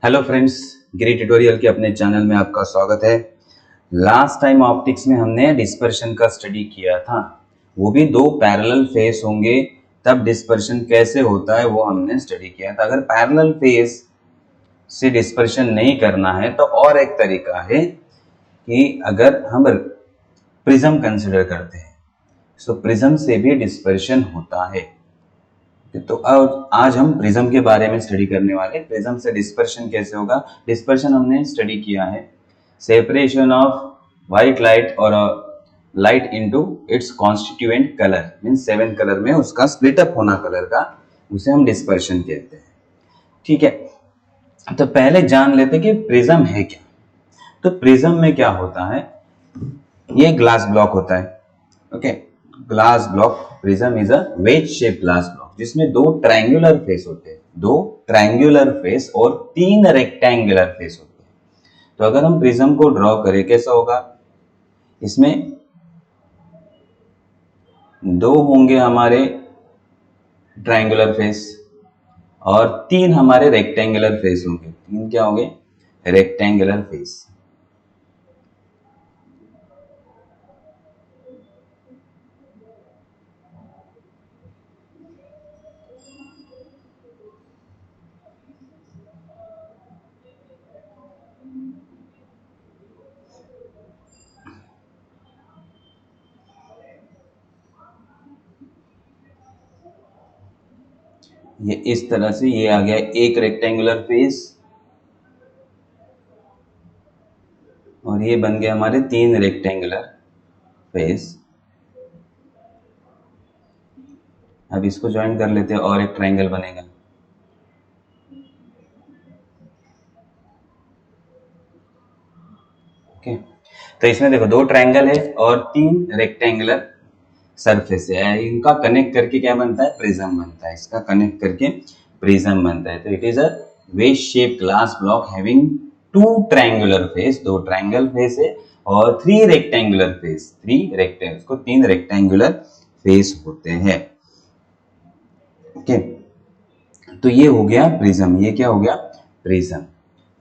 Hello friends, गिरी tutorial के अपने channel में आपका स्वागत है। लास्ट टाइम ऑप्टिक्स में हमने डिस्पर्शन का स्टडी किया था, वो भी दो पैरेलल फेस होंगे तब डिस्पर्शन कैसे होता है वो हमने स्टडी किया था। अगर पैरेलल फेस से डिस्पर्शन नहीं करना है तो और एक तरीका है कि अगर हम प्रिज्म कंसिडर करते हैं तो प्रिज्म से भी डिस्पर्शन होता है। तो अब आज हम प्रिज्म के बारे में स्टडी करने वाले। प्रिज्म से डिस्पर्शन कैसे होगा। डिस्पर्शन हमने स्टडी किया है, सेपरेशन ऑफ व्हाइट लाइट और light into its constituent colour, means 7 colour में उसका स्प्लिट अप होना कलर का, उसे हम डिस्पर्शन कहते हैं। ठीक है, तो पहले जान लेते हैं कि प्रिज्म है क्या। तो प्रिज्म में क्या होता है, ये ग्लास ब्लॉक होता है। Okay, glass block, prism is a veg shape glass block जिसमें दो ट्रायंगुलर फेस होते हैं, दो ट्रायंगुलर फेस और 3 रेक्टेंगुलर फेस होते हैं। तो अगर हम प्रिज्म को ड्रॉ करें कैसा होगा, इसमें दो होंगे हमारे ट्रायंगुलर फेस और 3 हमारे रेक्टेंगुलर फेस होंगे। 3 क्या होंगे, रेक्टेंगुलर फेस। ये इस तरह से ये आ गया एक रेक्टेंगुलर फेस और ये बन गया हमारे 3 रेक्टेंगुलर फेस। अब इसको ज्वाइन कर लेते हैं और एक ट्रायंगल बनेगा। ओके, तो इसमें देखो 2 ट्रायंगल है और 3 रेक्टेंगुलर सरफेस है, इनका कनेक्ट करके क्या बनता है, प्रिज्म बनता है। इसका कनेक्ट करके प्रिज्म बनता है। तो it is a veg shape glass block having 2 triangular face, 2 triangle face है और 3 रेक्टेंगुलर फेस, 3 रेक्टेंगल, उसको 3 रेक्टेंगुलर फेस होते हैं। ओके, तो ये हो गया प्रिज्म, ये क्या हो गया, प्रिज्म।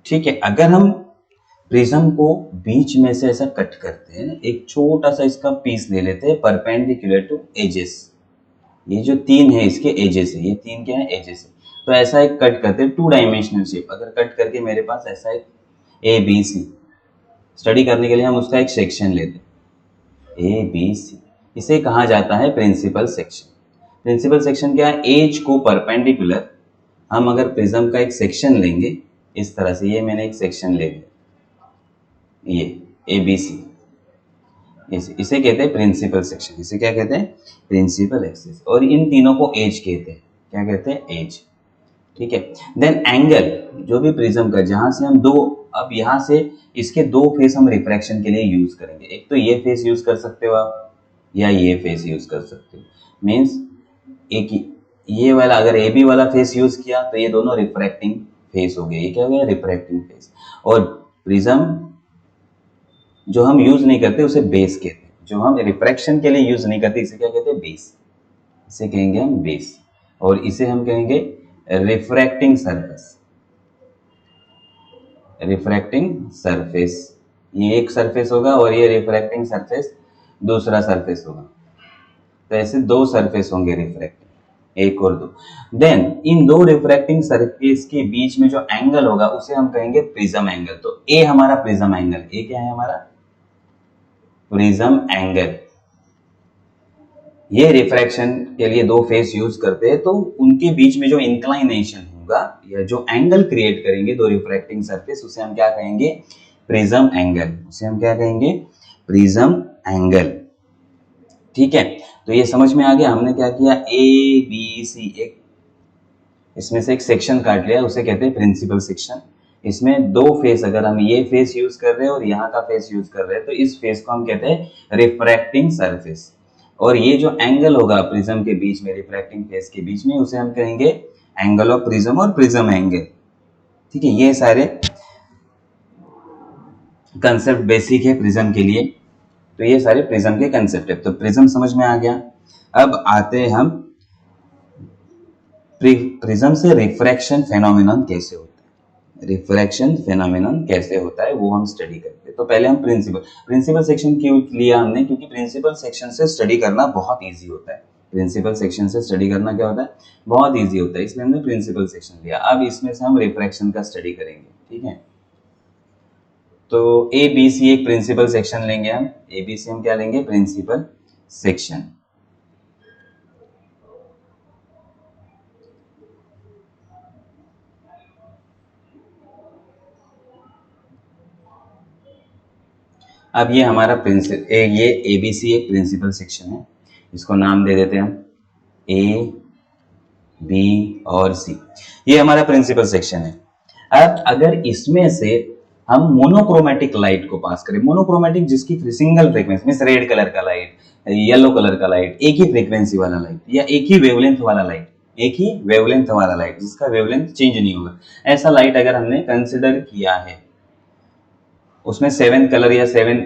ठीक है, अगर हम प्रिज्म को बीच में से ऐसा कट करते हैं, एक छोटा सा इसका पीस ले लेते हैं परपेंडिकुलर टू एजेस, ये जो 3 है इसके एजेस है, ये 3 क्या है, एजेस है। तो ऐसा एक कट करते हैं 2 डायमेंशनल शेप। अगर कट करके मेरे पास ऐसा एक ए बी सी, स्टडी करने के लिए हम उसका एक सेक्शन लेते हैं ए बी सी, इसे कहा जाता है प्रिंसिपल सेक्शन। प्रिंसिपल सेक्शन क्या है, एज को परपेंडिकुलर हम अगर प्रिज्म का एक सेक्शन लेंगे इस तरह से, ये मैंने एक सेक्शन ले लिया, ये ए बी सी, इसे कहते हैं प्रिंसिपल सेक्शन। इसे क्या कहते हैं, प्रिंसिपल एक्सिस। और इन तीनों को एज कहते हैं, क्या कहते हैं, एज। ठीक है, देन एंगल, जो भी प्रिज्म का, जहां से हम दो, अब यहां से इसके 2 फेस हम रिफ्रैक्शन के लिए यूज करेंगे। एक तो ये फेस यूज कर सकते हो आप, या ये फेस यूज कर सकते हो। मीन्स एक ये वाला, अगर ए बी वाला फेस यूज किया तो ये दोनों रिफ्रैक्टिंग फेस हो गए, ये क्या हो गया, रिफ्रैक्टिंग फेस। और प्रिज्म जो हम यूज नहीं करते उसे बेस कहते हैं, जो हम रिफ्रैक्शन के लिए यूज नहीं करते इसे क्या कहते हैं, बेस। इसे कहेंगे हम बेस, और इसे हम कहेंगे रिफ्रैक्टिंग सरफेस। रिफ्रैक्टिंग सरफेस, ये एक सरफेस होगा और ये रिफ्रैक्टिंग सरफेस दूसरा सरफेस होगा। तो ऐसे 2 सरफेस होंगे रिफ्रैक्टिंग, एक और 2। देन इन 2 रिफ्रैक्टिंग सरफेस के बीच में जो एंगल होगा उसे हम कहेंगे प्रिज्म एंगल। तो ए हमारा प्रिज्म एंगल, ए क्या है हमारा, प्रिज्म एंगल। ये रिफ्रैक्शन के लिए 2 फेस यूज करते हैं, तो उनके बीच में जो इंक्लाइनेशन होगा या जो एंगल क्रिएट करेंगे 2 रिफ्रैक्टिंग सरफेस, उसे हम क्या कहेंगे, प्रिज्म एंगल। उसे हम क्या कहेंगे, प्रिज्म एंगल। ठीक है, तो ये समझ में आ गया। हमने क्या किया, ए बी सी, एक इसमें से एक सेक्शन काट लिया, उसे कहते हैं प्रिंसिपल सेक्शन। इसमें 2 फेस, अगर हम ये फेस यूज कर रहे हैं और यहाँ का फेस यूज कर रहे हैं, तो इस फेस को हम कहते हैं रिफ्रैक्टिंग सरफेस। और ये जो एंगल होगा प्रिज्म के बीच में, रिफ्रैक्टिंग फेस के बीच में, उसे हम कहेंगे एंगल ऑफ प्रिज्म और प्रिज्म एंगल। ठीक है, ये सारे कंसेप्ट बेसिक है प्रिज्म के लिए। तो ये सारे प्रिज्म के कंसेप्ट है। तो प्रिज्म समझ में आ गया। अब आते हैं हम प्रिज्म से रिफ्रैक्शन फेनोमेनन कैसे होता है। रिफ्रैक्शन फेनोमेनन कैसे होता है वो हम स्टडी करते हैं। तो पहले हम प्रिंसिपल सेक्शन क्यों लिया हमने, क्योंकि प्रिंसिपल सेक्शन से स्टडी करना बहुत इजी होता है। प्रिंसिपल सेक्शन से स्टडी करना क्या होता है, बहुत इजी होता है, इसलिए हमने प्रिंसिपल सेक्शन लिया। अब इसमें से हम रिफ्रैक्शन का स्टडी करेंगे, ठीक है। तो ए बी सी एक प्रिंसिपल सेक्शन लेंगे हम, ए बी सी हम क्या लेंगे, प्रिंसिपल सेक्शन। अब ये हमारा ये ए बी सी एक प्रिंसिपल सेक्शन है, इसको नाम दे देते हैं हम ए बी और सी, ये हमारा प्रिंसिपल सेक्शन है। अब अगर इसमें से हम मोनोक्रोमेटिक लाइट को पास करें, मोनोक्रोमेटिक जिसकी single frequency means red colour का लाइट, येलो कलर का लाइट, एक ही फ्रीक्वेंसी वाला लाइट या एक ही वेवलेंथ वाला लाइट, एक ही वेवलेंथ वाला लाइट जिसका वेवलेंथ चेंज नहीं होगा, ऐसा लाइट अगर हमने कंसिडर किया है, उसमें 7 कलर या 7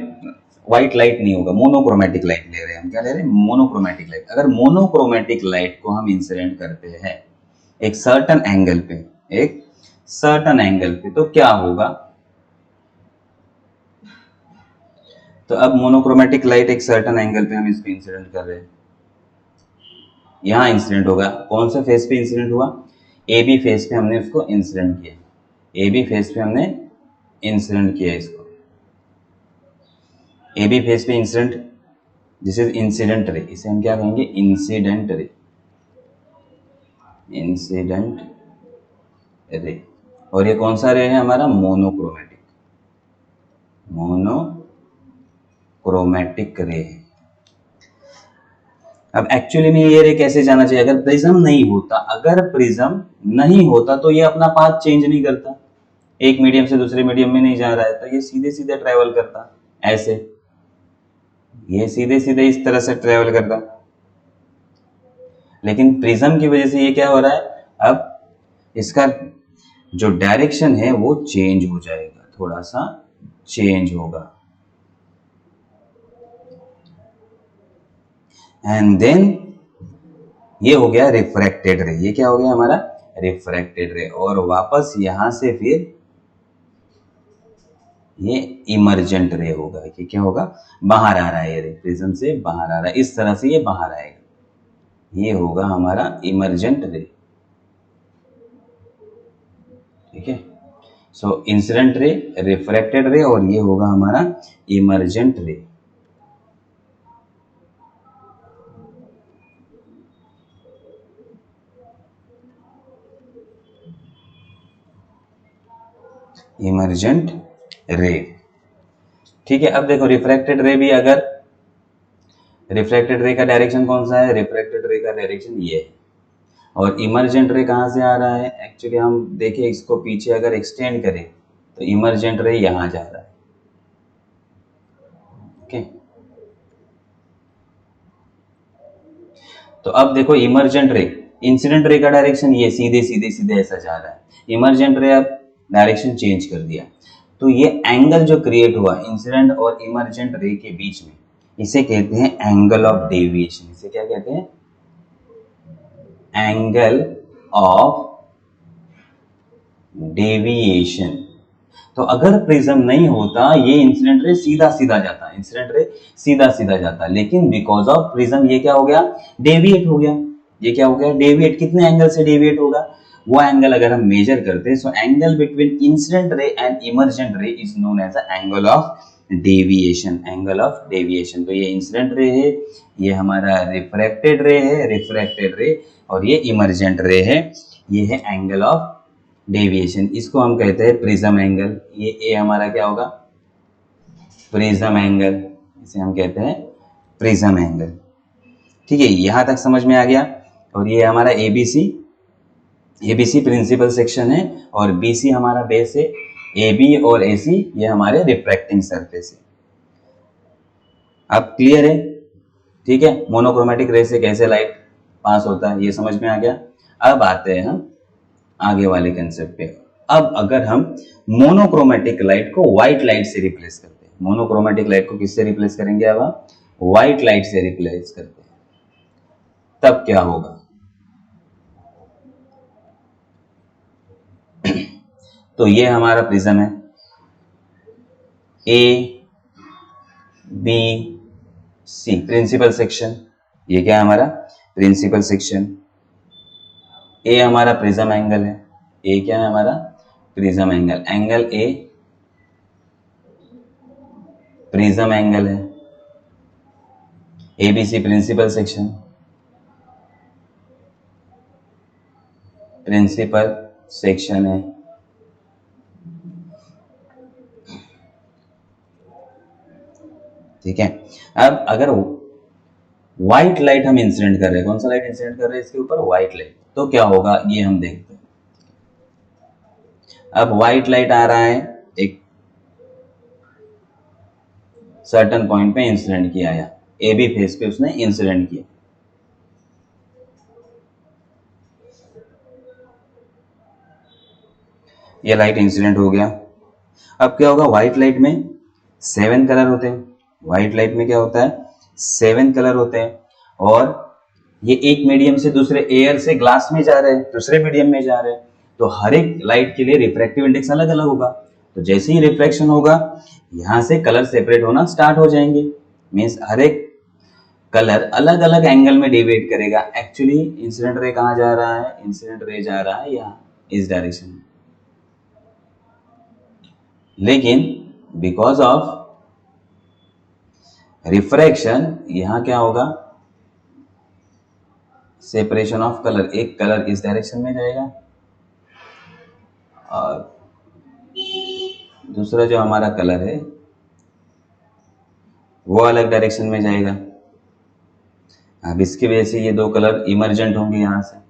व्हाइट लाइट नहीं होगा, मोनोक्रोमेटिक लाइट ले रहे हैं हम, क्या ले रहे हैं, मोनोक्रोमेटिक लाइट। अगर मोनोक्रोमेटिक लाइट को हम इंसिडेंट करते हैं एक सर्टन एंगल पे, एक सर्टन एंगल पे, तो क्या होगा, तो अब मोनोक्रोमेटिक लाइट एक सर्टन एंगल पे हम इसको इंसिडेंट कर रहे हैं, यहां इंसिडेंट होगा, कौन से फेस पे इंसिडेंट हुआ, ए बी फेस पे हमने उसको इंसिडेंट किया, ए बी फेस पे हमने इंसिडेंट किया इसको, ए बी फेस पे incident, this is incident ray, इसे हम क्या कहेंगे, इंसिडेंट रे, इंसिडेंट रे। और ये कौन सा रे है हमारा, मोनोक्रोमेटिक, मोनोक्रोमेटिक रे है। अब एक्चुअली में ये रे कैसे जाना चाहिए, अगर प्रिज्म नहीं होता, अगर प्रिज्म नहीं होता तो ये अपना पाथ चेंज नहीं करता, एक मीडियम से दूसरे मीडियम में नहीं जा रहा है, तो ये सीधे सीधे ट्रेवल करता, ऐसे, ये सीधे सीधे इस तरह से ट्रेवल करता। लेकिन प्रिज्म की वजह से ये क्या हो रहा है, अब इसका जो डायरेक्शन है वो चेंज हो जाएगा, थोड़ा सा चेंज होगा, एंड देन ये हो गया रिफ्रैक्टेड रे, ये क्या हो गया हमारा, रिफ्रैक्टेड रे। और वापस यहां से फिर ये इमर्जेंट रे होगा, ये क्या होगा, बाहर आ रहा है, ये रे प्रिज्म से बाहर आ रहा है, इस तरह से ये बाहर आएगा, ये होगा हमारा इमर्जेंट रे, ठीक है। सो इंसिडेंट रे, रिफ्रैक्टेड रे, और ये होगा हमारा इमर्जेंट रे। इमर्जेंट रे, ठीक है। अब देखो रिफ्रैक्टेड रे भी, अगर रिफ्रैक्टेड रे का डायरेक्शन कौन सा है, रिफ्रैक्टेड रे का डायरेक्शन ये है, और इमर्जेंट रे कहाँ से आ रहा है, एक्चुअली हम देखें इसको पीछे अगर एक्सटेंड करें तो इमर्जेंट रे यहां जा रहा है, ओके। तो अब देखो इमर्जेंट रे, इंसिडेंट रे का डायरेक्शन ये सीधे सीधे सीधे ऐसा जा रहा है, इमर्जेंट रे अब डायरेक्शन चेंज कर दिया, तो ये एंगल जो क्रिएट हुआ इंसिडेंट और इमर्जेंट रे के बीच में, इसे कहते हैं एंगल ऑफ डेविएशन, इसे क्या कहते हैं, एंगल ऑफ डेविएशन। तो अगर प्रिज्म नहीं होता, ये इंसिडेंट रे सीधा सीधा जाता, इंसिडेंट रे सीधा सीधा जाता, लेकिन बिकॉज ऑफ प्रिज्म ये क्या हो गया, डेविएट हो गया, ये क्या हो गया, डेविएट, कितने एंगल से डेविएट होगा, वो एंगल अगर हम मेजर करते हैं, so angle between incident ray and emergent ray is known as the angle of deviation, angle of deviation. तो ये इंसिडेंट रे है, ये हमारा रिफ्रैक्टेड रे है, रिफ्रैक्टेड रे, और ये इमर्जेंट रे है, ये है एंगल ऑफ डेविएशन, इसको हम कहते हैं प्रिज्म एंगल। ये ए हमारा क्या होगा, प्रिज्म एंगल, इसे हम कहते हैं प्रिज्म एंगल, ठीक है। यहां तक समझ में आ गया। और ये हमारा एबीसी, एबीसी प्रिंसिपल सेक्शन है, और बीसी हमारा बेस है, एबी और एसी ये हमारे रिफ्रैक्टिंग सरफेस है। अब क्लियर है, ठीक है, मोनोक्रोमेटिक रे से कैसे लाइट पास होता है ये समझ में आ गया। अब आते हैं हम आगे वाले कंसेप्ट पे। अब अगर हम मोनोक्रोमेटिक लाइट को व्हाइट लाइट से रिप्लेस करते हैं, मोनोक्रोमेटिक लाइट को किससे रिप्लेस करेंगे, अब हम व्हाइट लाइट से रिप्लेस करते हैं, तब क्या होगा, तो ये हमारा प्रिज्म है A B C, principal section. ये क्या है हमारा प्रिंसिपल सेक्शन। ए हमारा प्रिज्म एंगल है, ए क्या है हमारा prism angle, angle A prism angle है। ABC principal section, principal section है। ठीक है। अब अगर व्हाइट लाइट हम इंसिडेंट कर रहे हैं, कौन सा लाइट इंसिडेंट कर रहे हैं इसके ऊपर, व्हाइट लाइट, तो क्या होगा ये हम देखते हैं। अब व्हाइट लाइट आ रहा है, एक सर्टेन पॉइंट पे इंसिडेंट किया, या ए बी फेस पे उसने इंसिडेंट किया। ये लाइट इंसिडेंट हो गया। अब क्या होगा, व्हाइट लाइट में 7 कलर होते हैं। व्हाइट लाइट में क्या होता है, 7 कलर होते हैं, और ये एक मीडियम से दूसरे, एयर से ग्लास में जा रहे हैं, दूसरे मीडियम में जा रहे हैं, तो हर एक लाइट के लिए रिफ्रैक्टिव इंडेक्स अलग अलग होगा। तो जैसे ही रिफ्लेक्शन होगा, यहां से कलर सेपरेट होना स्टार्ट हो जाएंगे। मीन्स हर एक कलर अलग अलग एंगल में डिवाइड करेगा। एक्चुअली इंसिडेंट रे कहाँ जा रहा है, इंसिडेंट रे जा रहा है यहाँ इस डायरेक्शन में, लेकिन बिकॉज ऑफ रिफ्रैक्शन यहां क्या होगा, सेपरेशन ऑफ कलर, एक कलर इस डायरेक्शन में जाएगा और दूसरा जो हमारा कलर है वो अलग डायरेक्शन में जाएगा। अब इसकी वजह से ये दो कलर इमर्जेंट होंगे यहां से।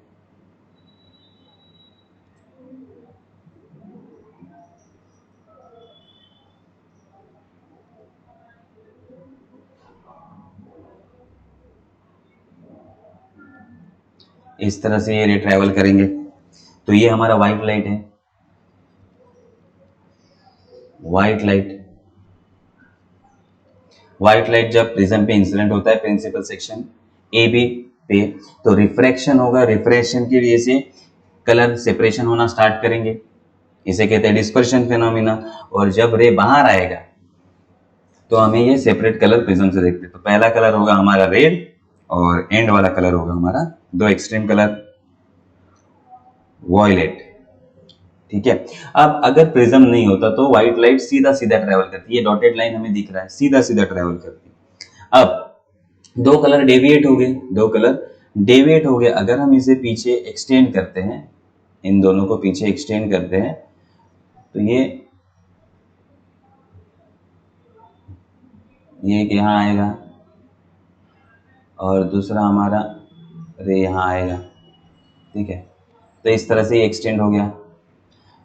इस तरह से ये रे ट्रेवल करेंगे। तो ये हमारा व्हाइट लाइट है, व्हाइट लाइट। व्हाइट लाइट जब प्रिज्म पे इंसिडेंट होता है प्रिंसिपल सेक्शन ए बी पे, तो रिफ्रैक्शन होगा, रिफ्रैक्शन की वजह से कलर सेपरेशन होना स्टार्ट करेंगे, इसे कहते हैं डिस्पर्शन फिनोमिना। और जब रे बाहर आएगा तो हमें ये सेपरेट कलर प्रिज्म से देखते हैं। तो पहला कलर होगा हमारा रेड और एंड वाला कलर होगा हमारा, दो एक्सट्रीम कलर, वॉयलेट। ठीक है। अब अगर प्रिज्म नहीं होता तो व्हाइट लाइट सीधा सीधा ट्रेवल करती है, ये डॉटेड लाइन हमें दिख रहा है, सीधा सीधा ट्रेवल करती है। अब दो कलर डेविएट हो गए, दो कलर डेविएट हो गए। अगर हम इसे पीछे एक्सटेंड करते हैं, इन दोनों को पीछे एक्सटेंड करते हैं, तो ये एक यहाँ आएगा और दूसरा हमारा रे यहाँ आएगा। ठीक है। तो इस तरह से ये एक्सटेंड हो गया।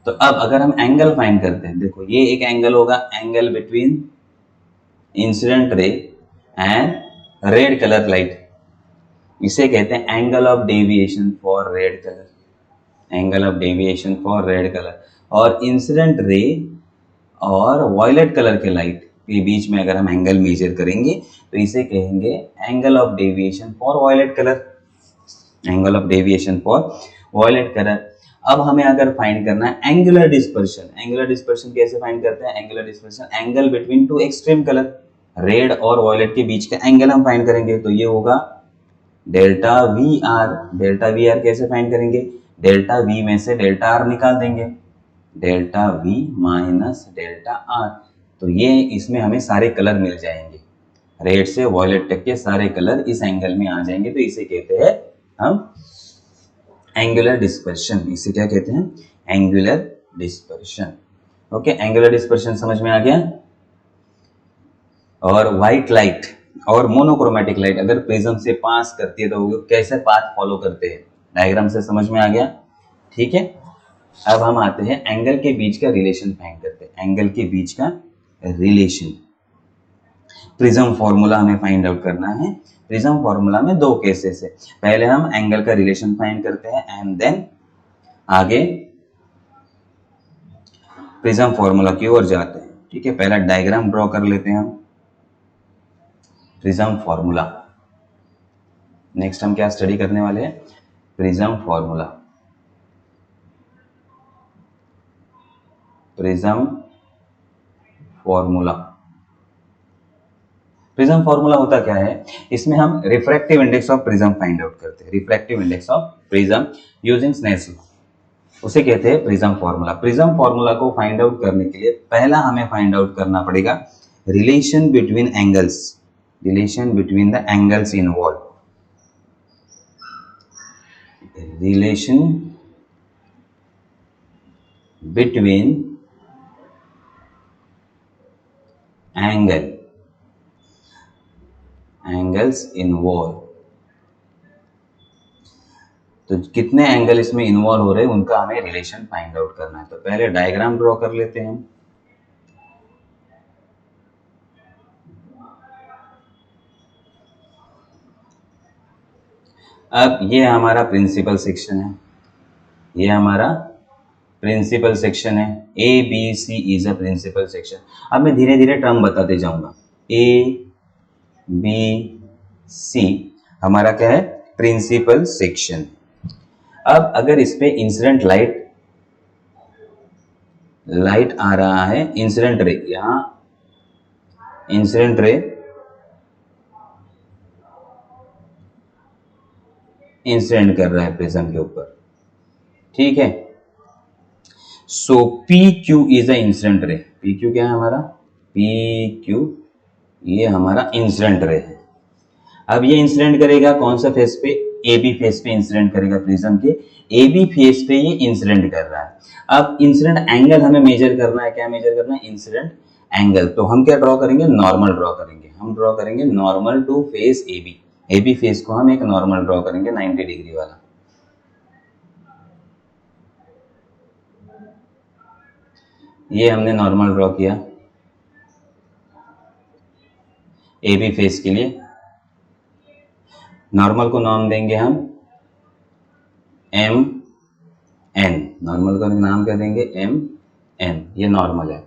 तो अब अगर हम एंगल फाइंड करते हैं, देखो ये एक एंगल होगा, angle between incident ray and red colour light, इसे कहते हैं angle of deviation for red colour, angle of deviation for red colour. और इंसिडेंट रे और वॉयलेट कलर के लाइट के बीच में अगर हम एंगल मेजर करेंगे तो इसे कहेंगे angle of deviation for violet colour, angle of deviation for violet colour. अब हमें अगर फाइंड करना है एंगुलर डिस्पर्शन, एंगुलर डिस्पर्शन कैसे फाइंड करते हैं, angular dispersion angle between two extreme colour, red और वॉयलेट के बीच का एंगल हम फाइंड करेंगे। तो ये होगा delta V R. Delta V R कैसे फाइंड करेंगे, डेल्टा वी में से डेल्टा आर निकाल देंगे, delta V minus delta R. तो ये इसमें हमें सारे कलर मिल जाएंगे, रेड से वॉयलेट तक के सारे कलर इस एंगल में आ जाएंगे। तो इसे कहते हैं हम एंगुलर डिस्पर्शन, इसे क्या कहते हैं, angular dispersion. Okay, angular dispersion समझ में आ गया। और व्हाइट लाइट और मोनोक्रोमेटिक लाइट अगर प्रिज्म से पास करती है तो वो कैसे पाथ फॉलो करते हैं, डायग्राम से समझ में आ गया। ठीक है। अब हम आते हैं एंगल के बीच का रिलेशन फाइंड करते हैं, एंगल के बीच का रिलेशन। प्रिज्म फॉर्मूला हमें फाइंड आउट करना है। प्रिज्म फॉर्मूला में दो केसेस है, पहले हम एंगल का रिलेशन फाइंड करते हैं एंड देन आगे प्रिज्म फॉर्मूला की ओर जाते हैं। ठीक है, पहला डायग्राम ड्रॉ कर लेते हैं हम, प्रिज्म फॉर्मूला। नेक्स्ट हम क्या स्टडी करने वाले हैं, prism formula. Prism formula. Prism formula होता क्या है, इसमें हम refractive index of prism find out करते हैं। Refractive index of prism using Snell's law, उसे कहते हैं प्रिज्म फॉर्मूला। प्रिज्म फॉर्मूला को फाइंड आउट करने के लिए पहला हमें फाइंड आउट करना पड़ेगा relation between angles, relation between the angles involve, relation between angles involve. तो कितने एंगल इसमें इन्वॉल्व हो रहे हैं उनका हमें रिलेशन फाइंड आउट करना है। तो पहले डायग्राम ड्रॉ कर लेते हैं हम। अब ये हमारा प्रिंसिपल सेक्शन है, ये हमारा प्रिंसिपल सेक्शन है। A B C is a principal section. अब मैं धीरे धीरे टर्म बताते जाऊंगा। ए बी सी हमारा क्या है, प्रिंसिपल सेक्शन। अब अगर इस पे इंसिडेंट लाइट आ रहा है, इंसिडेंट रे, यहां इंसिडेंट रे इंसिडेंट कर रहा है प्रिज्म के ऊपर, ठीक है। So P Q is a incident ray. P Q क्या है हमारा, पी क्यू ये हमारा इंसिडेंट रे है। अब ये इंसिडेंट करेगा कौन सा फेस पे, ए बी फेस पे इंसिडेंट करेगा प्रिज्म के। ए बी फेस पे ये इंसिडेंट कर रहा है। अब इंसिडेंट एंगल हमें मेजर करना है, क्या मेजर करना है, इंसिडेंट एंगल। तो हम क्या ड्रॉ करेंगे, नॉर्मल ड्रॉ करेंगे। हम ड्रॉ करेंगे normal to face A B. A B face को हम एक नॉर्मल ड्रॉ करेंगे 90 डिग्री वाला। ये हमने नॉर्मल ड्रॉ किया ए बी फेस के लिए। नॉर्मल को नाम देंगे हम एम एन, नॉर्मल का नाम क्या देंगे, एम एन, ये नॉर्मल है।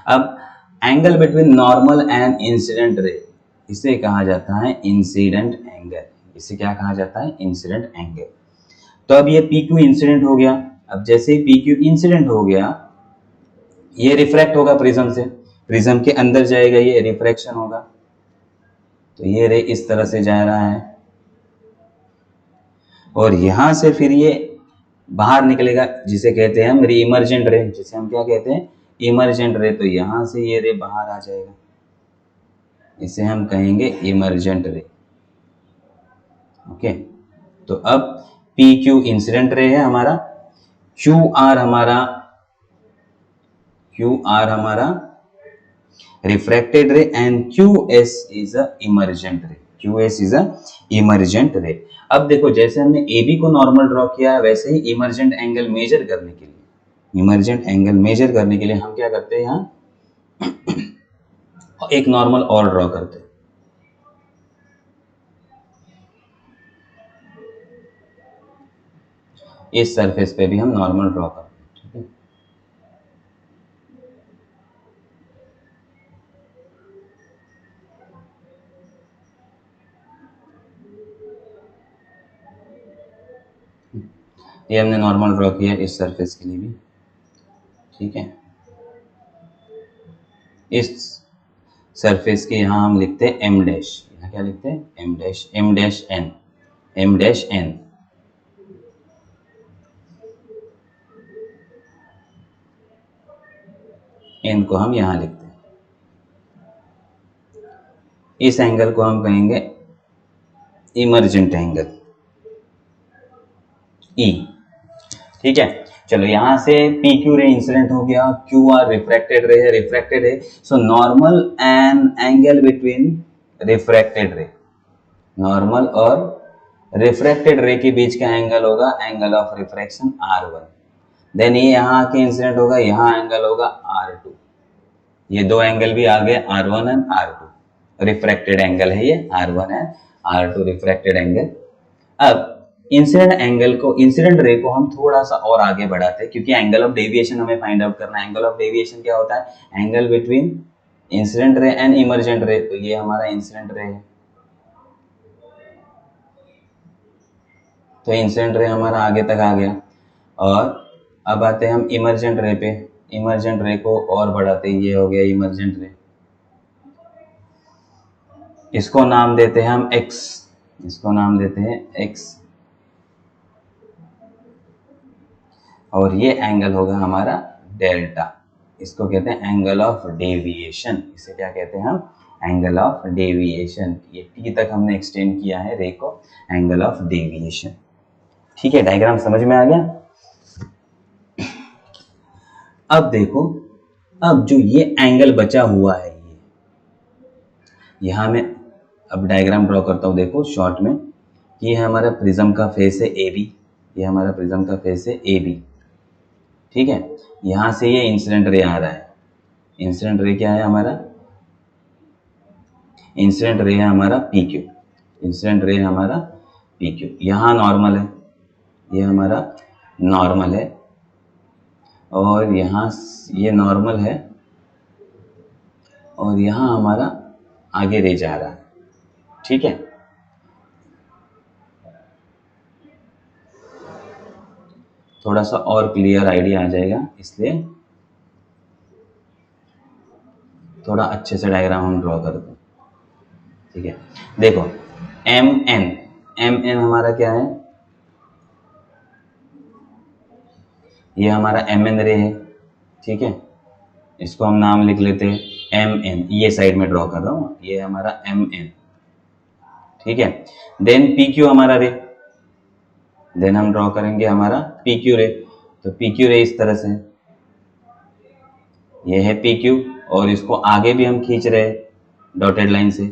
अब angle between normal and incident ray, इसे कहा जाता है इंसिडेंट एंगल। इसे क्या कहा जाता है, इंसिडेंट एंगल। तो अब ये पी क्यू इंसिडेंट हो गया। अब जैसे ही पी क्यू इंसिडेंट हो गया, ये रिफ्रैक्ट होगा प्रिज्म से, प्रिज्म के अंदर जाएगा, ये रिफ्रैक्शन होगा। तो ये रे इस तरह से जा रहा है और यहां से फिर ये बाहर निकलेगा, जिसे कहते हैं हम रीइमर्जेंट रे, जिसे हम क्या कहते हैं, इमर्जेंट रे। तो यहां से ये रे बाहर आ जाएगा, इसे हम कहेंगे इमर्जेंट रे। ओके, तो अब पी क्यू इंसिडेंट रे है हमारा, क्यू आर हमारा रिफ्रैक्टेड रे and Q S is a emergent रे। Q S is a emergent रे। अब देखो जैसे हमने ए बी को नॉर्मल ड्रॉ किया, वैसे ही इमर्जेंट एंगल मेजर करने के लिए हम क्या करते हैं, यहाँ एक नॉर्मल और ड्रॉ करते हैं। इस सरफेस पे भी हम नॉर्मल ड्रॉ करते हैं, ठीक है। ये हमने नॉर्मल ड्रॉ किया इस सरफेस के लिए भी, ठीक है। इस सरफेस के यहाँ हम लिखते हैं एम डैश, यहाँ क्या लिखते हैं, M dash N, M dash N. N को हम यहाँ लिखते हैं। इस एंगल को हम कहेंगे इमर्जेंट एंगल, ई, ठीक है। चलो यहाँ से पी क्यू रे इंसिडेंट हो गया, क्यू आर रिफ्रैक्टेड रे है, so normal and angle between refracted रे, नॉर्मल और रिफ्रैक्टेड रे के बीच का एंगल होगा angle of refraction R1। Then ये यहाँ आके इंसिडेंट होगा, यहाँ एंगल होगा R2। ये दो एंगल भी आ गए R1 and R2, refracted angle है ये R1 and R2 refracted angle. अब इंसिडेंट रे को हम थोड़ा सा और आगे बढ़ाते हैं, क्योंकि एंगल ऑफ डेविएशन हमें फाइंड आउट करना है। एंगल ऑफ डेविएशन क्या होता है, angle between incident ray and emergent रे। तो ये हमारा इंसिडेंट रे है, तो इंसिडेंट रे हमारा आगे तक आ गया। और अब आते हैं हम इमर्जेंट रे पे। इमर्जेंट रे को और बढ़ाते हैं, ये हो गया इमर्जेंट रे। इसको नाम देते हैं हम x, इसको नाम देते हैं x, और ये एंगल होगा हमारा डेल्टा। इसको कहते हैं एंगल ऑफ डेविएशन। इसे क्या कहते हैं हम? Angle of deviation. ये t तक हमने एक्सटेंड किया है रे को, एंगल ऑफ डेविएशन। ठीक है, डायग्राम समझ में आ गया? अब देखो, अब जो ये एंगल बचा हुआ है, ये यहां मैं अब डायग्राम ड्रॉ करता हूं। देखो शॉर्ट में, ये हमारा प्रिज्म का फेस है ए बी, ये हमारा प्रिज्म का फेस है ए बी। ठीक है, यहां से ये इंसिडेंट रे आ रहा है। इंसिडेंट रे क्या है हमारा? इंसिडेंट रे है हमारा पी क्यू। इंसिडेंट रे है हमारा पी क्यू। यहाँ नॉर्मल है, ये हमारा नॉर्मल है, और यहाँ ये नॉर्मल है, और यहाँ हमारा आगे रे जा रहा है। ठीक है, थोड़ा सा और क्लियर आइडिया आ जाएगा, इसलिए थोड़ा अच्छे से डायग्राम हम ड्रॉ करते हैं। ठीक है, देखो एम एन हमारा क्या है? ये हमारा एम एन रे है। ठीक है, इसको हम नाम लिख लेते हैं एम एन, ये साइड में ड्रॉ कर रहा हूँ, ये हमारा एम एन। ठीक है, देन पी क्यू हमारा रे, देन हम ड्रॉ करेंगे हमारा पी क्यू रे। तो पी क्यू रे इस तरह से, ये है पी क्यू, और इसको आगे भी हम खींच रहे हैं डॉटेड लाइन से।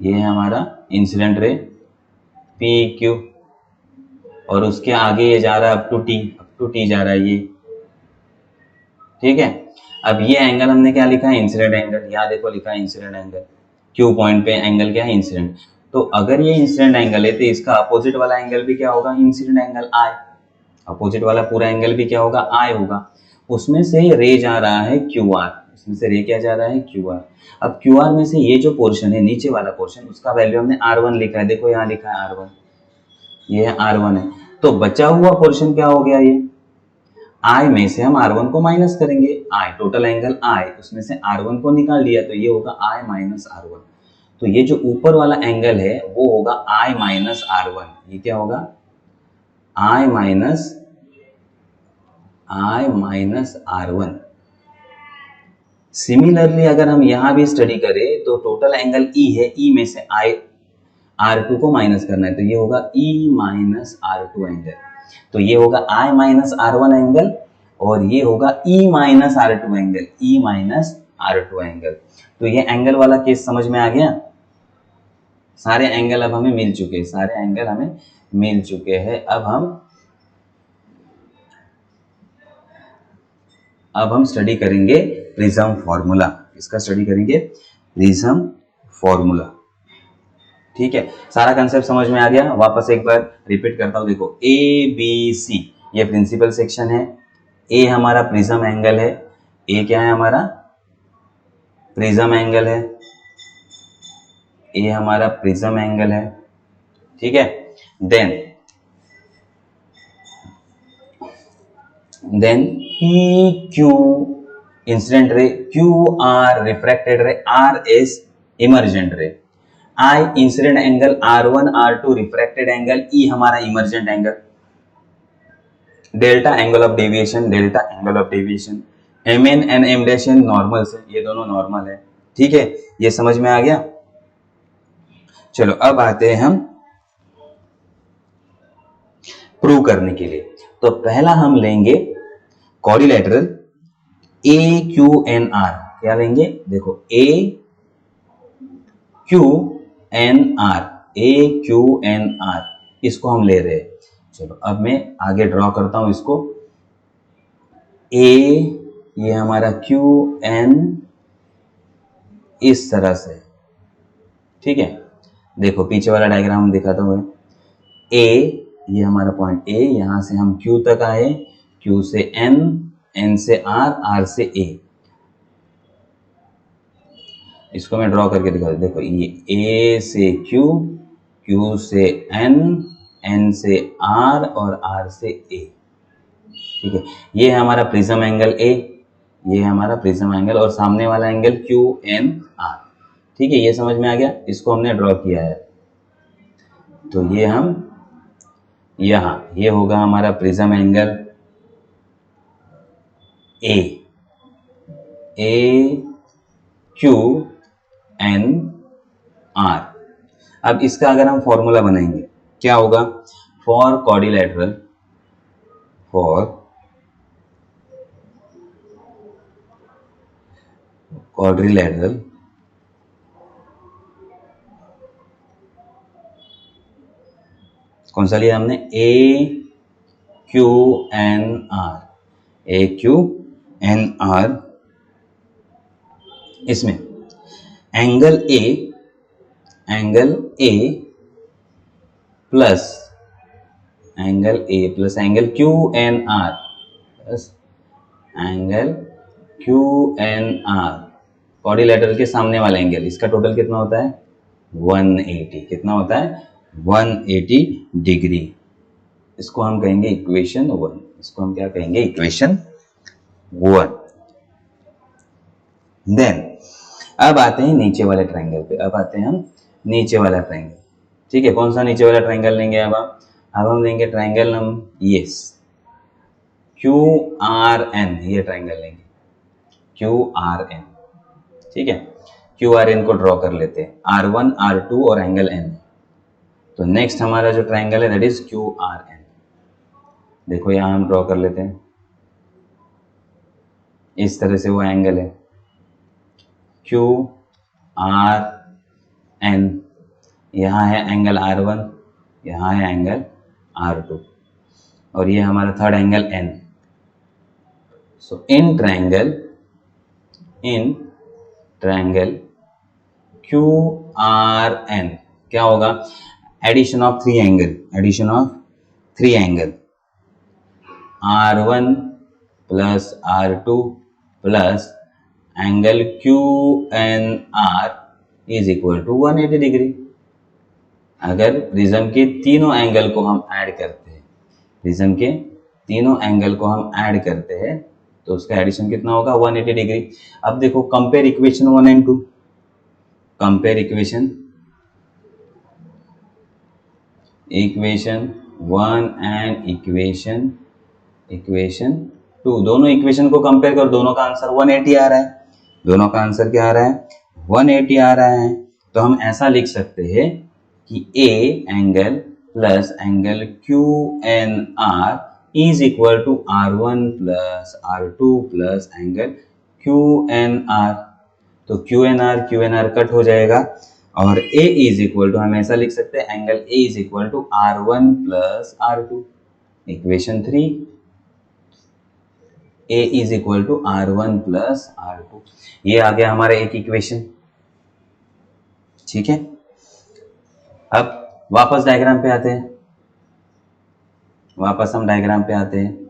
ये है हमारा इंसिडेंट रे पी क्यू, और उसके आगे ये जा रहा है अप टू टी जा रहा है ये। ठीक है, अब ये एंगल हमने क्या लिखा है? Incident angle. यहाँ देखो लिखा है इंसिडेंट एंगल, क्यू पॉइंट पे एंगल क्या है? इंसिडेंट। तो अगर ये इंसिडेंट एंगल है तो इसका अपोजिट वाला एंगल भी क्या होगा? इंसिडेंट एंगल आई। अपोजिट वाला पूरा एंगल भी क्या होगा? आई होगा। उसमें से रे जा रहा है क्यू आर, उसमें से रे क्या जा रहा है? Q are. अब क्यू आर में से ये जो पोर्शन है, नीचे वाला पोर्शन, उसका वैल्यू हमने R1 लिखा है। देखो यहाँ लिखा है R1, ये है R1 है। तो बचा हुआ पोर्शन क्या हो गया? ये I में से हम R1 को माइनस करेंगे। I टोटल एंगल I, उसमें से R1 को निकाल लिया, तो ये होगा I माइनस R1। तो ये जो ऊपर वाला एंगल है वो होगा I माइनस R1। ये क्या होगा? I minus R1। सिमिलरली अगर हम यहां भी स्टडी करें तो टोटल एंगल E है, E में से I R2 को माइनस करना है, तो ये होगा E माइनस R2 एंगल। तो ये होगा I माइनस R1 एंगल, और ये होगा E minus R2 angle, E minus R2 angle. तो ये एंगल वाला केस समझ में आ गया? सारे एंगल अब हमें मिल चुके हैं, सारे एंगल हमें मिल चुके हैं। अब हम स्टडी करेंगे प्रिज्म फॉर्मूला। इसका स्टडी करेंगे प्रिज्म फॉर्मूला। ठीक है, सारा कंसेप्ट समझ में आ गया? वापस एक बार रिपीट करता हूं। देखो ए बी सी ये प्रिंसिपल सेक्शन है, ए हमारा प्रिज्म एंगल है, ए क्या है हमारा? प्रिज्म एंगल है, ए हमारा प्रिज्म एंगल है। ठीक है, then P Q incident ray, Q R refracted ray, R S emergent ray, I incident angle, R1 R2 refracted angle, E हमारा emergent angle, delta angle of deviation, delta angle of deviation, M N and M dash N normal से, ये दोनों normal है। ठीक है, ये समझ में आ गया? चलो अब आते हैं हम प्रूव करने के लिए। तो पहला हम लेंगे quadrilateral A Q N R. क्या लेंगे? देखो A Q N R, A Q N R, इसको हम ले रहे हैं। चलो अब मैं आगे ड्रॉ करता हूं इसको। ए, ये हमारा क्यू एन इस तरह से। ठीक है, देखो पीछे वाला डायग्राम दिखाता हूं। ए, ये हमारा पॉइंट ए, यहां से हम क्यू तक आए, क्यू से एन, एन से आर, आर से ए। इसको मैं ड्रॉ करके दिखा दूं। देखो ये ए से क्यू, क्यू से एन, एन से आर, और आर से ए। ठीक है, ये है हमारा प्रिज्म एंगल ए। ये हमारा प्रिज्म एंगल और सामने वाला एंगल क्यू एन आर। ठीक है, ये समझ में आ गया, इसको हमने ड्रॉ किया है। तो ये हम यहाँ, ये होगा हमारा prism angle A, A Q N R. अब इसका अगर हम फॉर्मूला बनाएंगे क्या होगा, फॉर क्वाड्रिलेटरल, फॉर क्वाड्रिलेटरल कौन सा लिया हमने, A Q N R, A Q N R. इसमें angle A plus angle Q N R plus angle Q N R, quadrilateral के सामने वाला एंगल, इसका टोटल कितना होता है 180। कितना होता है 180 डिग्री। इसको हम कहेंगे इक्वेशन 1। इसको हम क्या कहेंगे, इक्वेशन 1। देन अब आते हैं नीचे वाले ट्रायंगल पे। अब आते हैं हम नीचे वाला ट्रायंगल। ठीक है, कौन सा नीचे वाला ट्रायंगल लेंगे अब हम लेंगे triangle number yes Q R N. ये ट्रायंगल लेंगे क्यू आर एन। ठीक है, क्यू आर एन को ड्रॉ कर लेते हैं, R1 R2 और एंगल एन। तो नेक्स्ट हमारा जो ट्रायंगल है that is Q R N. देखो यहां हम ड्रॉ कर लेते हैं, इस तरह से वो एंगल है क्यू आर एन। यहाँ है एंगल R1, यहाँ है एंगल R2 और ये हमारा third angle N। So in triangle Q R N क्या होगा, addition of three angle R1 plus R2 plus angle Q N R is equal to 180 डिग्री। अगर प्रिज्म के तीनों एंगल को हम ऐड करते हैं, प्रिज्म के तीनों एंगल को हम ऐड करते हैं तो उसका एडिशन कितना होगा 180 डिग्री। अब देखो compare equation 1 and 2, compare equation 1 and equation 2, दोनों इक्वेशन को कंपेयर कर, दोनों का आंसर 180 आ रहा है। दोनों का आंसर क्या आ रहा है 180 आ रहा है। तो हम ऐसा लिख सकते हैं कि A angle plus angle Q N R is equal to R1 plus R2 plus angle Q N R. तो क्यू एन आर कट हो जाएगा और A इज इक्वल टू हम ऐसा लिख सकते हैं angle A is equal to R1 plus R2। Equation 3, A is equal to R1 plus R2। ये आ गया हमारा एक इक्वेशन। ठीक है, अब वापस डायग्राम पे आते हैं, वापस हम डायग्राम पे आते हैं।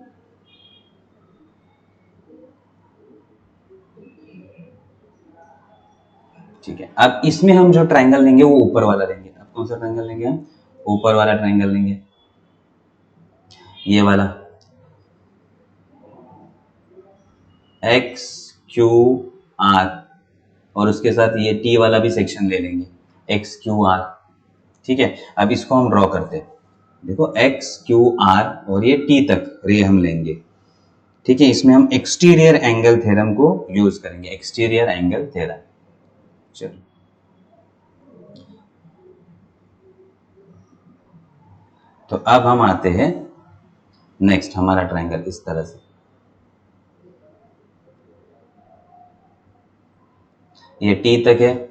ठीक है, अब इसमें हम जो ट्रायंगल लेंगे वो ऊपर वाला लेंगे। अब कौन सा ट्रायंगल लेंगे हम, ऊपर वाला ट्रायंगल लेंगे, ये वाला एक्स क्यू आर और उसके साथ ये टी वाला भी सेक्शन ले लेंगे एक्स क्यू आर। ठीक है, अब इसको हम ड्रॉ करते हैं। देखो एक्स क्यू आर और ये टी तक रे हम लेंगे। ठीक है, इसमें हम एक्सटीरियर एंगल थ्योरम को यूज करेंगे, एक्सटीरियर एंगल थ्योरम। चलो तो अब हम आते हैं नेक्स्ट, हमारा ट्रायंगल इस तरह से, ये टी तक है,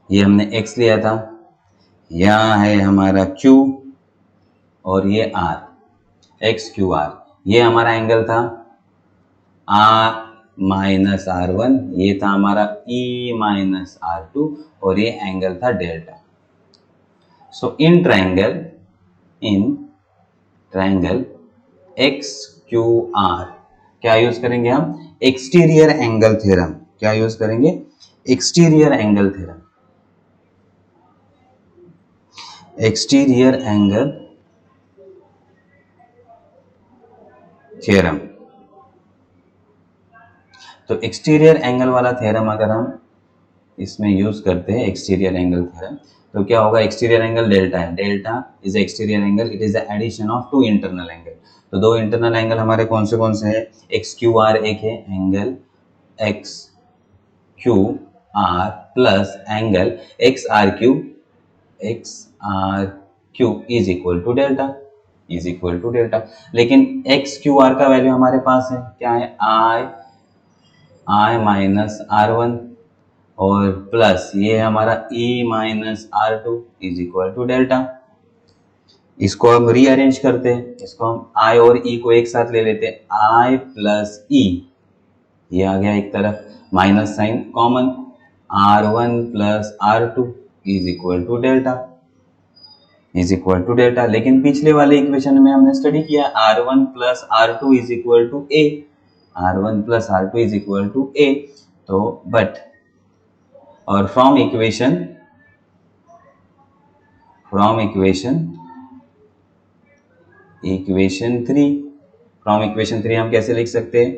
ये हमने x लिया था, यहाँ है हमारा q और ये r, एक्स क्यू आर। ये हमारा एंगल था r माइनस R1, ये था हमारा e माइनस R2 और ये एंगल था delta. So in triangle x Q are क्या यूज करेंगे हम, एक्सटीरियर एंगल थ्योरम। क्या यूज करेंगे, exterior angle theorem, exterior angle theorem. तो एक्सटीरियर एंगल वाला थ्योरम अगर हम इसमें यूज करते हैं, एक्सटीरियर एंगल थ्योरम, तो क्या होगा, एक्सटीरियर एंगल डेल्टा है, delta is exterior angle, it is the addition of two internal angle. तो दो इंटरनल एंगल हमारे कौन से हैं, एक्स क्यू आर एक है angle X Q R plus angle X R Q is equal to delta, is equal to delta. लेकिन X Q R का वैल्यू हमारे पास है, क्या है, आई माइनस आर वन, और प्लस ये है हमारा e minus R two is equal to delta. इसको हम रीअरेंज करते हैं, इसको हम i और e को एक साथ ले लेते हैं, i प्लस e, ये आ गया एक तरफ, minus sign common, r1 plus r2 is equal to delta, is equal to delta. लेकिन पिछले वाले इक्वेशन में हमने स्टडी किया r1 plus r2 is equal to a, r1 plus r2 is equal to a, तो बट और from equation equation 3 हम कैसे लिख सकते हैं,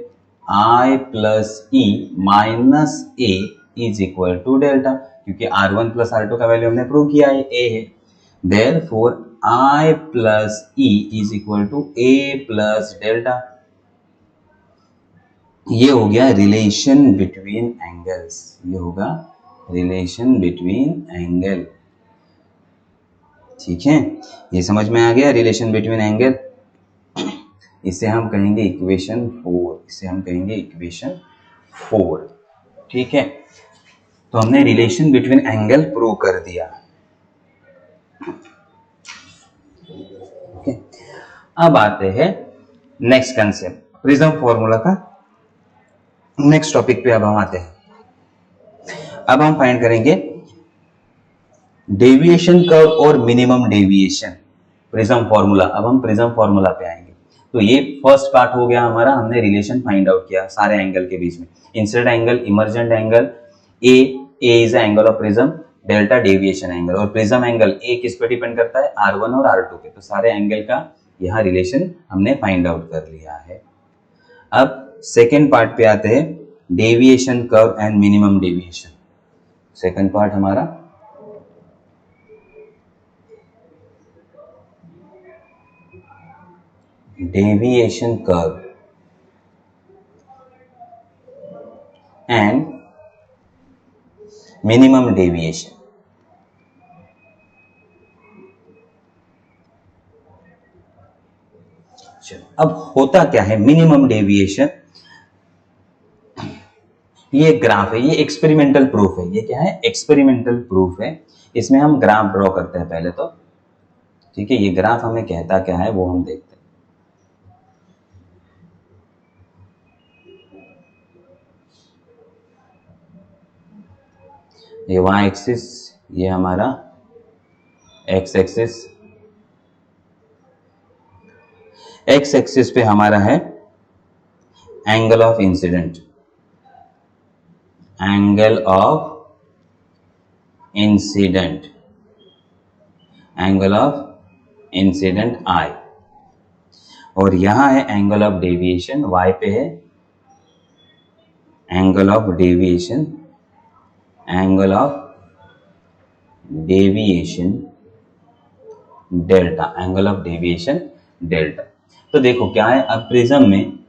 i plus e minus a is equal to delta, क्योंकि r1 प्लस r2 का वैल्यू हमने प्रूव किया है a है, therefore i plus e is equal to a plus delta. ये हो गया रिलेशन बिटवीन एंगल्स, ये होगा रिलेशन बिटवीन एंगल, ठीक है, ये समझ में आ गया रिलेशन बिटवीन एंगल। इसे हम कहेंगे इक्वेशन 4, इसे हम कहेंगे इक्वेशन 4, ठीक है। तो हमने रिलेशन बिटवीन एंगल प्रूव कर दिया, ओके। अब आते हैं नेक्स्ट कंसेप्ट, प्रिज्म फॉर्मूला का नेक्स्ट टॉपिक पे अब हम आते हैं। अब हम फाइंड करेंगे डेविएशन कर्व और मिनिमम डेविएशन, प्रिज्म फॉर्मूला। अब हम प्रिज्म फॉर्मूला पे आएंगे। तो ये फर्स्ट पार्ट हो गया हमारा, हमने रिलेशन फाइंड आउट किया सारे एंगल के बीच में, incident angle, emergent angle, A is the angle of prism, delta deviation angle, और प्रिज्म एंगल ए किस पे डिपेंड करता है, R1 और R2 पे। तो सारे एंगल का यहाँ रिलेशन हमने फाइंड आउट कर लिया है। अब सेकेंड पार्ट पे आते हैं, deviation curve and minimum deviation. Second part हमारा deviation curve and minimum deviation. अब होता क्या है मिनिमम डेविएशन, ये ग्राफ है, ये एक्सपेरिमेंटल प्रूफ है, ये क्या है, एक्सपेरिमेंटल प्रूफ है। इसमें हम ग्राफ ड्रॉ करते हैं पहले तो, ठीक है। ये ग्राफ हमें कहता क्या है वो हम देखते हैं। ये y एक्सिस, ये हमारा x एक्सिस, x एक्सिस पे हमारा है angle of incident, angle of incident, angle of incident I, और यहां है एंगल ऑफ डेविएशन, y पे है angle of deviation, angle of deviation delta, angle of deviation delta. तो देखो क्या है, अब प्रिज्म में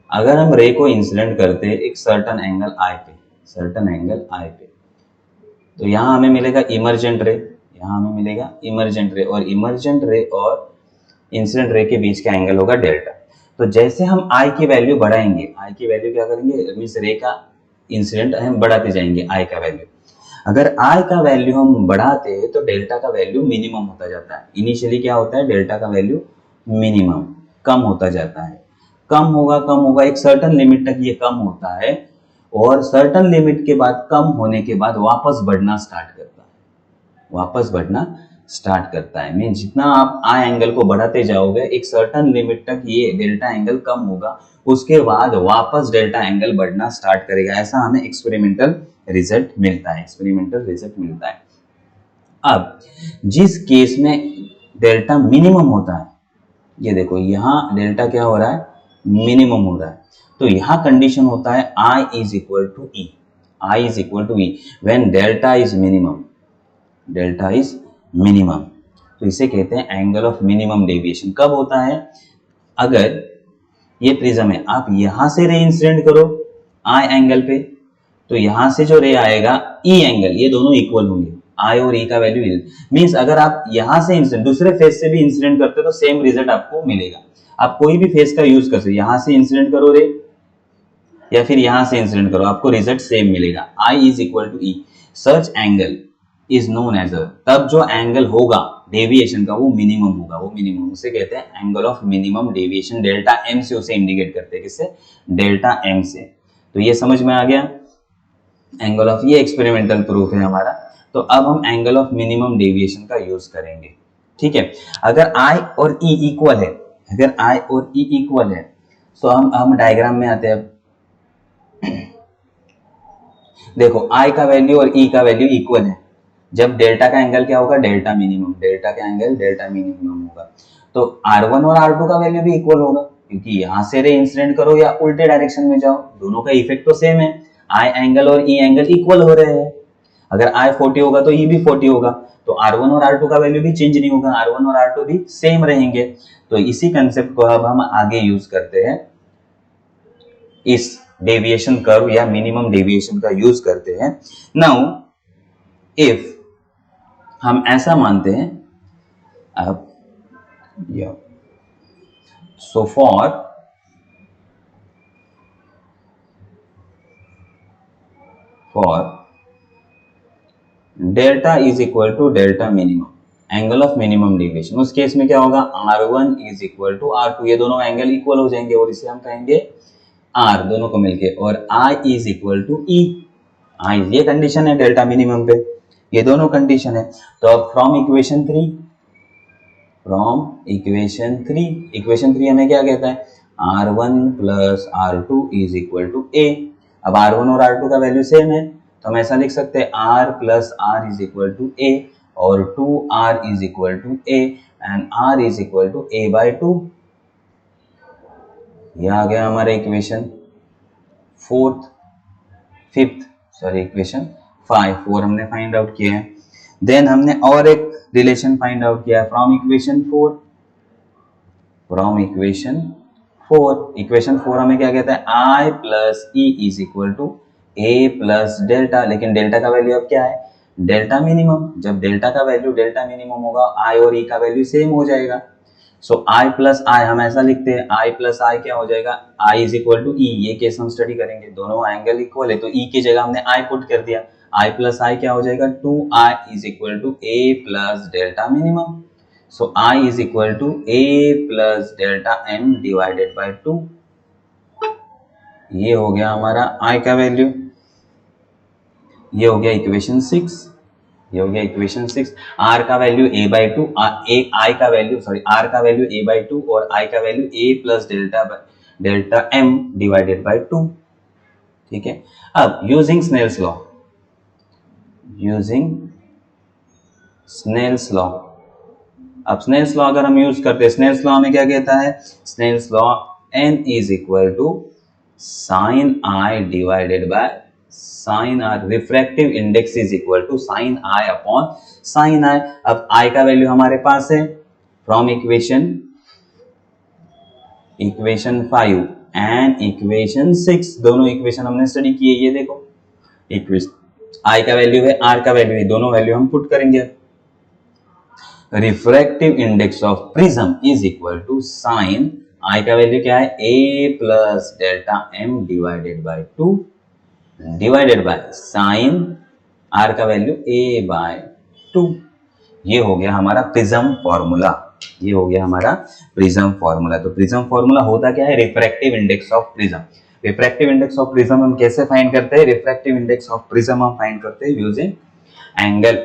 अगर हम रे को इंसिडेंट करते हैं एक सर्टन एंगल I पे, सर्टन एंगल I पे, तो यहां हमें मिलेगा इमर्जेंट रे, यहां हमें मिलेगा इमर्जेंट रे, और इमर्जेंट रे और इंसिडेंट रे के बीच का एंगल होगा डेल्टा। तो जैसे हम I की वैल्यू बढ़ाएंगे, I की वैल्यू क्या करेंगे, मींस रे का इंसिडेंट हम बढ़ाते जाएंगे I का वैल्यू। अगर I का वैल्यू हम बढ़ाते हैं तो डेल्टा का वैल्यू मिनिमम होता जाता है। इनिशियली क्या होता है, डेल्टा का वैल्यू मिनिमम कम होता जाता है, कम होगा, एक सर्टन लिमिट तक ये कम होता है, और सर्टन लिमिट के बाद, कम होने के बाद वापस बढ़ना स्टार्ट करता है, वापस बढ़ना स्टार्ट करता है। मीन जितना आप आई एंगल को बढ़ाते जाओगे एक सर्टन लिमिट तक ये डेल्टा एंगल कम होगा, उसके बाद वापस डेल्टा एंगल बढ़ना स्टार्ट करेगा। ऐसा हमें एक्सपेरिमेंटल रिजल्ट मिलता है, एक्सपेरिमेंटल रिजल्ट मिलता है। अब जिस केस में डेल्टा मिनिमम होता है, ये देखो यहाँ डेल्टा क्या हो रहा है, मिनिमम हो रहा है। तो यहाँ कंडीशन होता है I is equal to E, I is equal to E when delta is minimum, delta is minimum. तो इसे कहते हैं एंगल ऑफ मिनिमम डेविएशन। कब होता है? अगर ये प्रिज्म है, आप यहां से रे इंसिडेंट करो आई एंगल पे, तो यहां से जो रे आएगा ई एंगल, ये दोनों इक्वल होंगे, आई और ई का वैल्यू मींस अगर आप यहां से इंसिडेंट दूसरे फेस से भी इंसिडेंट करते हो तो सेम रिजल्ट आपको मिलेगा। आप कोई भी फेस का यूज कर सकते हो, यहां से इंसिडेंट करो रे या फिर यहां से इंसिडेंट करो, आपको रिजल्ट सेम मिलेगा। I is equal to E, such angle is known as तब जो एंगल होगा डेविएशन का वो मिनिमम होगा, वो मिनिमम उसे कहते हैं angle of minimum deviation. Delta M से उसे इंडिकेट करते हैं, किससे? डेल्टा एम से। तो ये समझ में आ गया एंगल ऑफ, ये एक्सपेरिमेंटल प्रूफ है हमारा। तो अब हम एंगल ऑफ मिनिमम डेविएशन का यूज करेंगे, ठीक है। अगर आई और ई इक्वल है, अगर आई और ई इक्वल है तो हम डायग्राम में आते हैं। देखो आई का वैल्यू और ई का वैल्यू इक्वल है, जब डेल्टा का एंगल क्या होगा? डेल्टा मिनिमम, डेल्टा का एंगल डेल्टा मिनिमम होगा। तो R1 और R2 का वैल्यू भी इक्वल होगा, क्योंकि यहां से रे इंसिडेंट करो या उल्टे डायरेक्शन में जाओ, दोनों का इफेक्ट तो सेम है। आई एंगल और ई एंगल इक्वल हो रहे हैं। अगर I 40 होगा तो E भी 40 होगा, तो R1 और R2 का वैल्यू भी चेंज नहीं होगा, R1 और R2 भी सेम रहेंगे। तो इसी कंसेप्ट को अब हम आगे यूज करते हैं, इस डेविएशन कर्व या मिनिमम डेविएशन का यूज करते हैं। नाउ इफ हम ऐसा मानते हैं, अब so for delta is equal to delta minimum, angle of minimum deviation, उस केस में क्या होगा? R1 is equal to R2, ये दोनों एंगल इक्वल हो जाएंगे और इसे हम कहेंगे R दोनों को मिलके, और I is equal to E, I ये कंडीशन है डेल्टा मिनिमम पे, ये दोनों कंडीशन है। तो अब फ्रॉम इक्वेशन 3, इक्वेशन 3 हमें क्या कहता है? R1 plus R2 is equal to A। अब R1 और R2 का वैल्यू सेम है, तो हम ऐसा लिख सकते हैं R plus R is equal to A और 2R is equal to A and R is equal to A by 2। ये आ गया हमारा इक्वेशन इक्वेशन 5, 4 हमने फाइंड आउट किया है। देन हमने और एक रिलेशन फाइंड आउट किया है फ्रॉम इक्वेशन 4, इक्वेशन 4 हमें क्या कहता है? I plus E is equal to A plus delta, लेकिन डेल्टा का वैल्यू अब क्या है? Delta minimum. जब डेल्टा का वैल्यू डेल्टा मिनिमम होगा, I और E का वैल्यू सेम हो जाएगा। सो I प्लस I हम ऐसा लिखते हैं, I प्लस I क्या हो जाएगा? I is equal to E, ये केस हम स्टडी करेंगे, दोनों एंगल इक्वल है तो E की जगह हमने I पुट कर दिया। I प्लस I क्या हो जाएगा? 2I is equal to A plus delta minimum. So I is equal to A plus delta M divided by 2। ये हो गया हमारा I का वैल्यू, ये हो गया इक्वेशन 6, ये हो गया इक्वेशन 6। R का वैल्यू A बाई 2, I का वैल्यू R का वैल्यू A बाई 2 और I का value A plus delta M divided by 2, ठीक है। अब यूजिंग स्नेल्स लॉ, अब स्नेल्स लॉ अगर हम यूज करते हैं, स्नेल्स लॉ हमें क्या कहता है? Snell's law N is equal to sine I divided by sine R, refractive index is equal to sine I upon sine I। अब I का वैल्यू हमारे पास है फ्रॉम इक्वेशन 5 एंड इक्वेशन 6, दोनों इक्वेशन हमने स्टडी किए। ये देखो इक्वेशन I का वैल्यू है, R का वैल्यू है, दोनों वैल्यू हम पुट करेंगे। Refractive index of prism is equal to sine I का वैल्यू क्या है? A plus delta M divided by 2 divided by sine R का वैल्यू A बाय 2। ये हो गया हमारा प्रिज्म फॉर्मूला, ये हो गया हमारा प्रिज्म फॉर्मूला। तो प्रिज्म फॉर्मूला होता क्या है? Refractive index of prism. Refractive index of prism हम कैसे फाइंड करते हैं? रिफ्रैक्टिव इंडेक्स ऑफ प्रिज्म हम फाइंड करते हैं यूजिंग एंगल।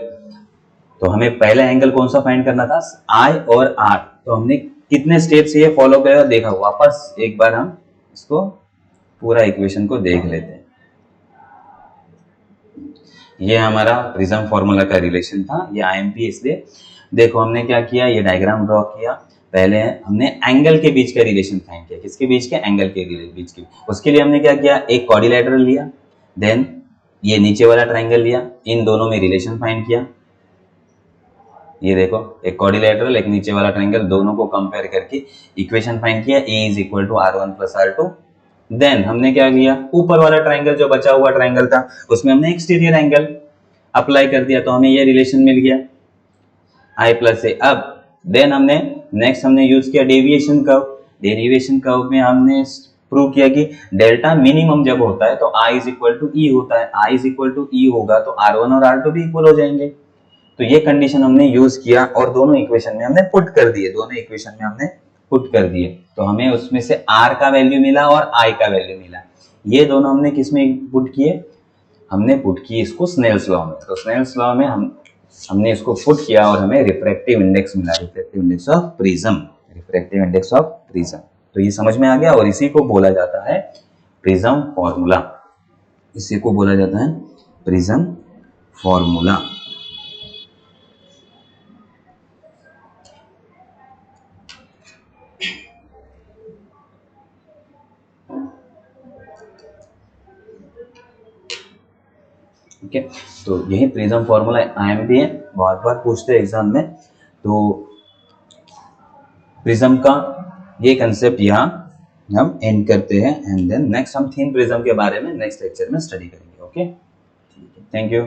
तो हमें पहला एंगल कौन सा फाइंड करना था? I और R। तो हमने कितने स्टेप्स ये फॉलो किया देखा, वापस एक बार हम इसको पूरा इक्वेशन को देख लेते हैं। ये हमारा प्रिज्म फॉर्मूला का रिलेशन था, ये IMP, इसलिए देखो हमने क्या किया, ये डायग्राम ड्रॉ किया। पहले हमने एंगल के बीच का रिलेशन फाइंड किया, किसके बीच के, एंगल के बीच के। उसके लिए हमने क्या किया, एक क्वाड्रिलेटरल लिया, देन ये नीचे वाला ट्राइंगल लिया, इन दोनों में रिलेशन फाइंड किया। ये देखो एक क्वाड्रिलेटरल एक नीचे वाला ट्राइंगल, दोनों को कंपेयर करके इक्वेशन फाइंड किया, A is equal to R1 plus R2। Then हमने क्या किया, ऊपर वाला ट्राइंगल जो बचा हुआ ट्राइंगल था उसमें हमने एक्सटीरियर एंगल अप्लाई कर दिया, तो हमें ये रिलेशन मिल गया I प्लस ए। अब देन हमने नेक्स्ट हमने यूज किया डेविएशन कर्व। डेरिवेशन कर्व में हमने प्रूव किया कि डेल्टा मिनिमम जब होता है तो I इज इक्वल टू ई होता है, I इज इक्वल टू ई होगा तो R1 और R2 भी इक्वल हो जाएंगे। तो ये कंडीशन हमने यूज किया और दोनों इक्वेशन में हमने पुट कर दिए, दोनों इक्वेशन में हमने पुट कर दिए, तो हमें उसमें से R का वैल्यू मिला और I का वैल्यू मिला। ये दोनों हमने किस में पुट किए, हमने पुट किए इसको स्नेल्स लॉ में। तो स्नेल्स लॉ में हमने इसको पुट किया और हमें रिफ्रैक्टिव इंडेक्स मिला, refractive index of prism, refractive index of prism. तो ये समझ में आ गया और इसी को बोला जाता है प्रिज्म फॉर्मूला, इसी को बोला जाता है प्रिज्म फॉर्मूला। ओके, तो यही प्रिज्म फॉर्मूला IMP है, बहुत बार पूछते हैं एग्जाम में। तो प्रिज्म का ये कंसेप्ट यहाँ हम एंड करते हैं, एंड देन नेक्स्ट हम थीन प्रिज्म के बारे में नेक्स्ट लेक्चर में स्टडी करेंगे। Okay, thank you.